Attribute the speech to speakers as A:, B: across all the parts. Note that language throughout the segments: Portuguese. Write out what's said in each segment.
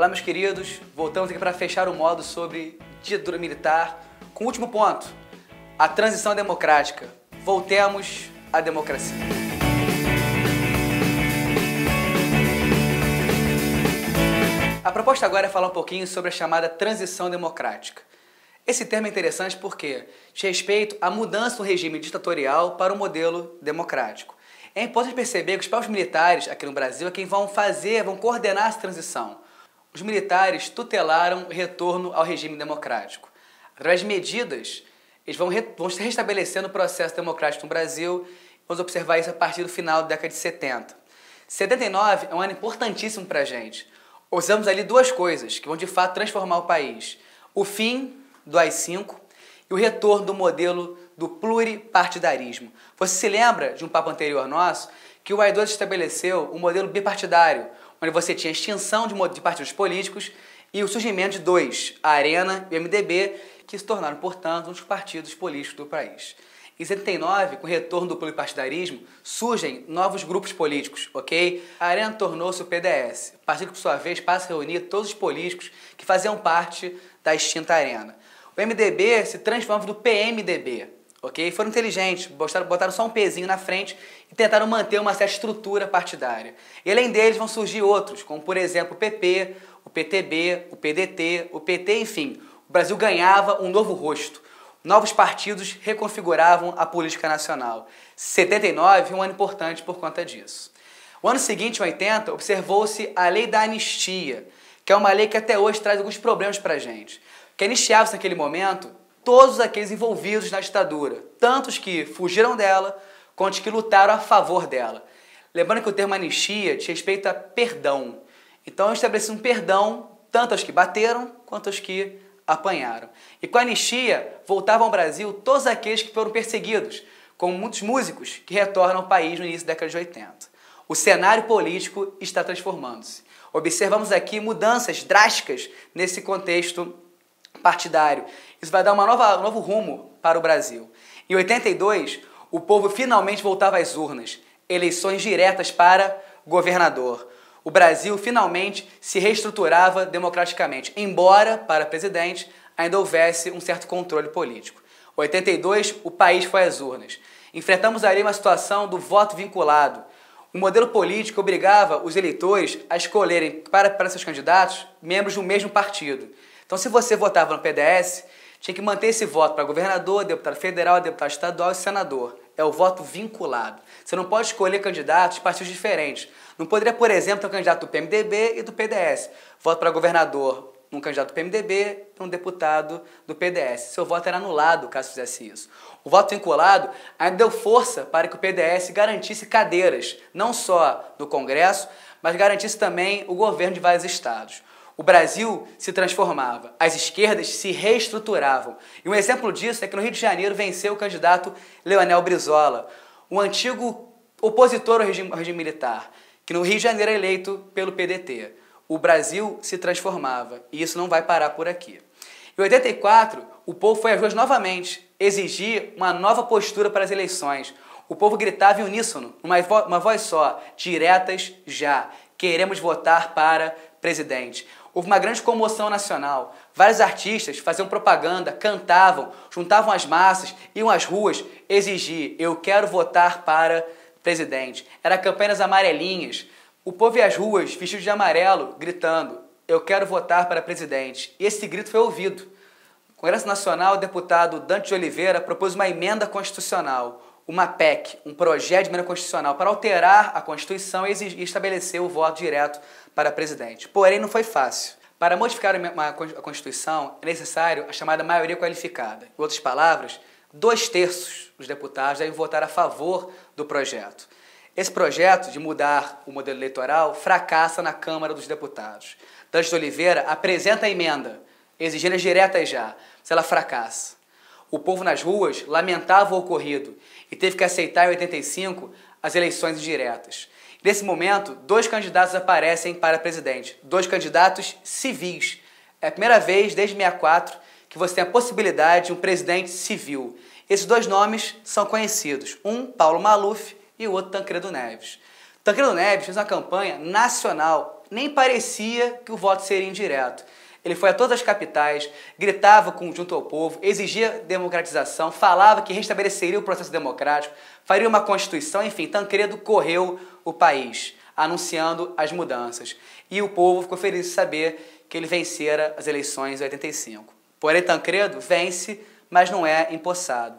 A: Olá, meus queridos, voltamos aqui para fechar o módulo sobre ditadura militar com o último ponto, a transição democrática. Voltemos à democracia. A proposta agora é falar um pouquinho sobre a chamada transição democrática. Esse termo é interessante porque diz respeito à mudança do regime ditatorial para o modelo democrático. É importante perceber que os próprios militares aqui no Brasil é quem vão coordenar essa transição. Os militares tutelaram o retorno ao regime democrático. Através de medidas, eles vão se restabelecendo o processo democrático no Brasil. Vamos observar isso a partir do final da década de 70. 79 é um ano importantíssimo para a gente. Usamos ali duas coisas que vão de fato transformar o país. O fim do AI-5 e o retorno do modelo do pluripartidarismo. Você se lembra de um papo anterior nosso que o AI-2 estabeleceu um modelo bipartidário, onde você tinha a extinção de partidos políticos e o surgimento de dois, a Arena e o MDB, que se tornaram, portanto, um dos partidos políticos do país. Em 79, com o retorno do pluripartidarismo, surgem novos grupos políticos, ok? A Arena tornou-se o PDS, partido que, por sua vez, passa a reunir todos os políticos que faziam parte da extinta Arena. O MDB se transforma do PMDB, ok? Foram inteligentes, botaram só um pezinho na frente e tentaram manter uma certa estrutura partidária. E além deles vão surgir outros, como por exemplo o PP, o PTB, o PDT, o PT, enfim. O Brasil ganhava um novo rosto. Novos partidos reconfiguravam a política nacional. 79 é um ano importante por conta disso. O ano seguinte, em 80, observou-se a Lei da Anistia, que é uma lei que até hoje traz alguns problemas para a gente. Que anistiava-se naquele momento todos aqueles envolvidos na ditadura, tanto os que fugiram dela, quanto os que lutaram a favor dela. Lembrando que o termo anistia diz respeito a perdão. Então, estabelece um perdão tanto aos que bateram, quanto aos que apanharam. E com a anistia, voltavam ao Brasil todos aqueles que foram perseguidos, como muitos músicos que retornam ao país no início da década de 80. O cenário político está transformando-se. Observamos aqui mudanças drásticas nesse contexto partidário. Isso vai dar um novo rumo para o Brasil. Em 82, o povo finalmente voltava às urnas. Eleições diretas para governador. O Brasil finalmente se reestruturava democraticamente, embora, para presidente, ainda houvesse um certo controle político. Em 82, o país foi às urnas. Enfrentamos ali uma situação do voto vinculado. O modelo político obrigava os eleitores a escolherem para seus candidatos membros do mesmo partido. Então, se você votava no PDS, tinha que manter esse voto para governador, deputado federal, deputado estadual e senador. É o voto vinculado. Você não pode escolher candidatos de partidos diferentes. Não poderia, por exemplo, ter um candidato do PMDB e do PDS. Voto para governador um candidato do PMDB e um deputado do PDS. Seu voto era anulado caso fizesse isso. O voto vinculado ainda deu força para que o PDS garantisse cadeiras, não só no Congresso, mas garantisse também o governo de vários estados. O Brasil se transformava, as esquerdas se reestruturavam. E um exemplo disso é que no Rio de Janeiro venceu o candidato Leonel Brizola, um antigo opositor ao regime militar, que no Rio de Janeiro é eleito pelo PDT. O Brasil se transformava e isso não vai parar por aqui. Em 84, o povo foi às ruas novamente, exigir uma nova postura para as eleições. O povo gritava em uníssono, uma voz só, diretas já. Queremos votar para presidente. Houve uma grande comoção nacional. Vários artistas faziam propaganda, cantavam, juntavam as massas, iam às ruas exigir: eu quero votar para presidente. Era campanhas amarelinhas. O povo ia às ruas, vestido de amarelo, gritando: eu quero votar para presidente. E esse grito foi ouvido. No Congresso Nacional, o deputado Dante de Oliveira propôs uma emenda constitucional, uma PEC, um projeto de emenda constitucional, para alterar a Constituição e estabelecer o voto direto para presidente. Porém, não foi fácil. Para modificar a Constituição, é necessário a chamada maioria qualificada. Em outras palavras, 2/3 dos deputados devem votar a favor do projeto. Esse projeto de mudar o modelo eleitoral fracassa na Câmara dos Deputados. Dante de Oliveira apresenta a emenda, exigindo as diretas já, mas ela fracassa. O povo nas ruas lamentava o ocorrido e teve que aceitar em 85 as eleições indiretas. Nesse momento, 2 candidatos aparecem para presidente, 2 candidatos civis. É a primeira vez desde 64 que você tem a possibilidade de um presidente civil. Esses 2 nomes são conhecidos, um Paulo Maluf e o outro Tancredo Neves. Tancredo Neves fez uma campanha nacional nem parecia que o voto seria indireto. Ele foi a todas as capitais, gritava junto ao povo, exigia democratização, falava que restabeleceria o processo democrático, faria uma constituição, enfim, Tancredo correu o país, anunciando as mudanças. E o povo ficou feliz de saber que ele vencera as eleições de 85. Porém, Tancredo vence, mas não é empossado.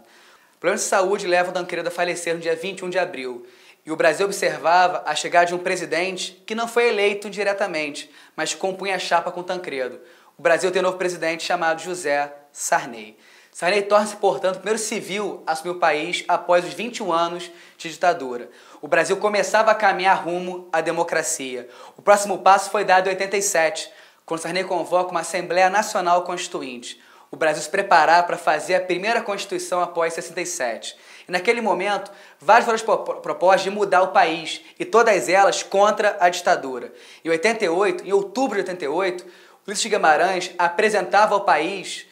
A: Problemas de saúde levam Tancredo a falecer no dia 21 de abril. E o Brasil observava a chegada de um presidente que não foi eleito diretamente, mas compunha a chapa com Tancredo. O Brasil tem um novo presidente chamado José Sarney. Sarney torna-se, portanto, o primeiro civil a assumir o país após os 21 anos de ditadura. O Brasil começava a caminhar rumo à democracia. O próximo passo foi dado em 87, quando Sarney convoca uma Assembleia Nacional Constituinte. O Brasil se preparava para fazer a primeira Constituição após 67. E naquele momento, várias foram propostas de mudar o país, e todas elas contra a ditadura. Em outubro de 88, Ulisses de Guimarães apresentava ao país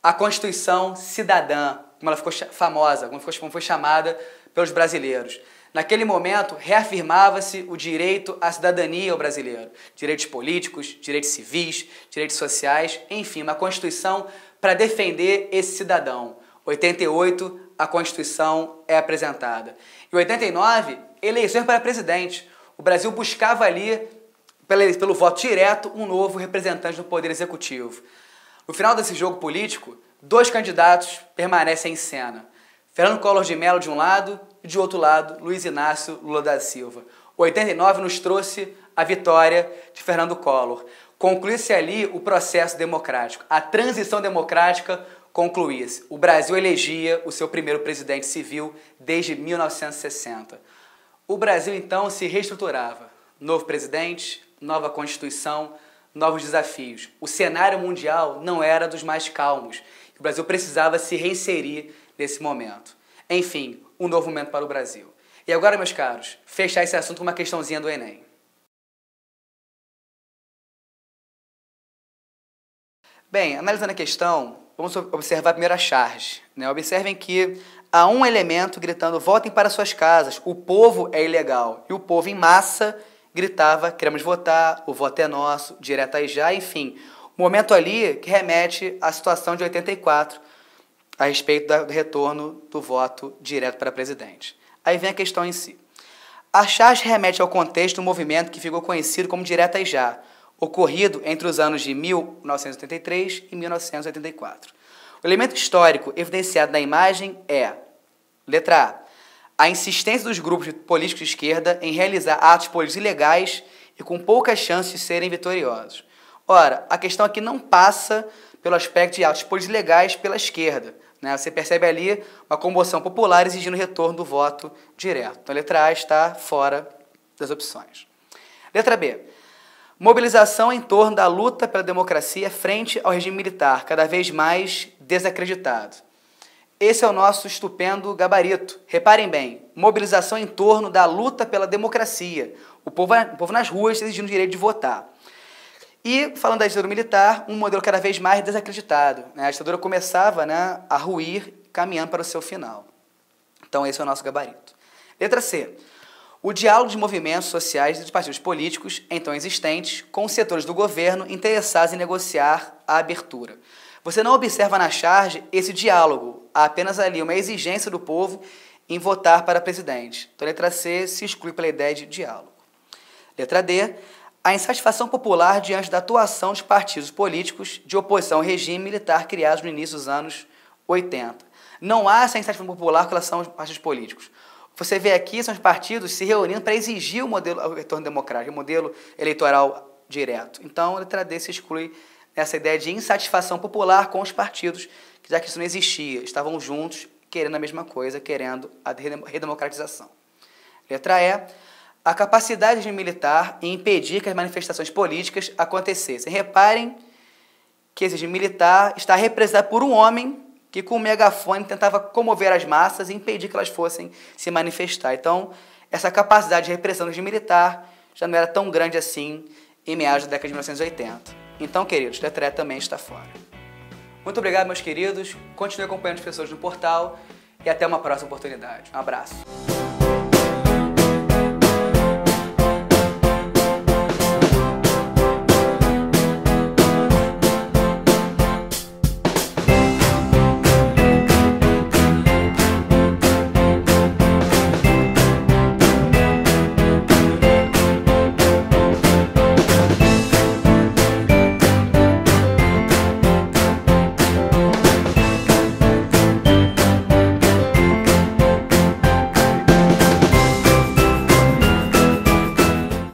A: a Constituição Cidadã, como ela ficou famosa, como foi chamada pelos brasileiros. Naquele momento, reafirmava-se o direito à cidadania ao brasileiro. Direitos políticos, direitos civis, direitos sociais, enfim, uma Constituição para defender esse cidadão. 88, a Constituição é apresentada. Em 89, eleições para presidente. O Brasil buscava ali, pelo voto direto, um novo representante do Poder Executivo. No final desse jogo político, 2 candidatos permanecem em cena. Fernando Collor de Mello de um lado e de outro lado, Luiz Inácio Lula da Silva. 89 nos trouxe a vitória de Fernando Collor. Concluía-se ali o processo democrático. A transição democrática concluía-se. O Brasil elegia o seu primeiro presidente civil desde 1960. O Brasil, então, se reestruturava. Novo presidente, nova Constituição, novos desafios. O cenário mundial não era dos mais calmos. O Brasil precisava se reinserir nesse momento. Enfim, um novo momento para o Brasil. E agora, meus caros, fechar esse assunto com uma questãozinha do Enem. Bem, analisando a questão, vamos observar primeiro a charge. Observem que há um elemento gritando: votem para suas casas, o povo é ilegal. E o povo em massa gritava: queremos votar, o voto é nosso, direto aí já, enfim. Um momento ali que remete à situação de 84, a respeito do retorno do voto direto para presidente. Aí vem a questão em si. A charge remete ao contexto do movimento que ficou conhecido como Direto aí já, ocorrido entre os anos de 1983 e 1984. O elemento histórico evidenciado na imagem é, letra A insistência dos grupos políticos de esquerda em realizar atos políticos ilegais e com poucas chances de serem vitoriosos. Ora, a questão aqui não passa pelo aspecto de atos políticos ilegais pela esquerda. Você percebe ali uma comoção popular exigindo o retorno do voto direto. Então, a letra A está fora das opções. Letra B. Mobilização em torno da luta pela democracia frente ao regime militar, cada vez mais desacreditado. Esse é o nosso estupendo gabarito. Reparem bem, mobilização em torno da luta pela democracia. O povo nas ruas exigindo o direito de votar. E, falando da ditadura militar, um modelo cada vez mais desacreditado. A ditadura começava a ruir, caminhando para o seu final. Então, esse é o nosso gabarito. Letra C. O diálogo de movimentos sociais e dos partidos políticos, então existentes, com os setores do governo interessados em negociar a abertura. Você não observa na charge esse diálogo, há apenas ali uma exigência do povo em votar para presidente. Então, letra C se exclui pela ideia de diálogo. Letra D. A insatisfação popular diante da atuação dos partidos políticos de oposição ao regime militar criados no início dos anos 80. Não há essa insatisfação popular com relação aos partidos políticos. Você vê aqui, são os partidos se reunindo para exigir o retorno democrático, o modelo eleitoral direto. Então, a letra D se exclui essa ideia de insatisfação popular com os partidos, já que isso não existia, estavam juntos, querendo a mesma coisa, querendo a redemocratização. Letra E. A capacidade do regime militar em impedir que as manifestações políticas acontecessem. Reparem que esse regime militar está representado por um homem que com um megafone tentava comover as massas e impedir que elas fossem se manifestar. Então, essa capacidade de repressão do regime militar já não era tão grande assim em meados da década de 1980. Então, queridos, letra E também está fora. Muito obrigado, meus queridos. Continue acompanhando as pessoas no portal e até uma próxima oportunidade. Um abraço.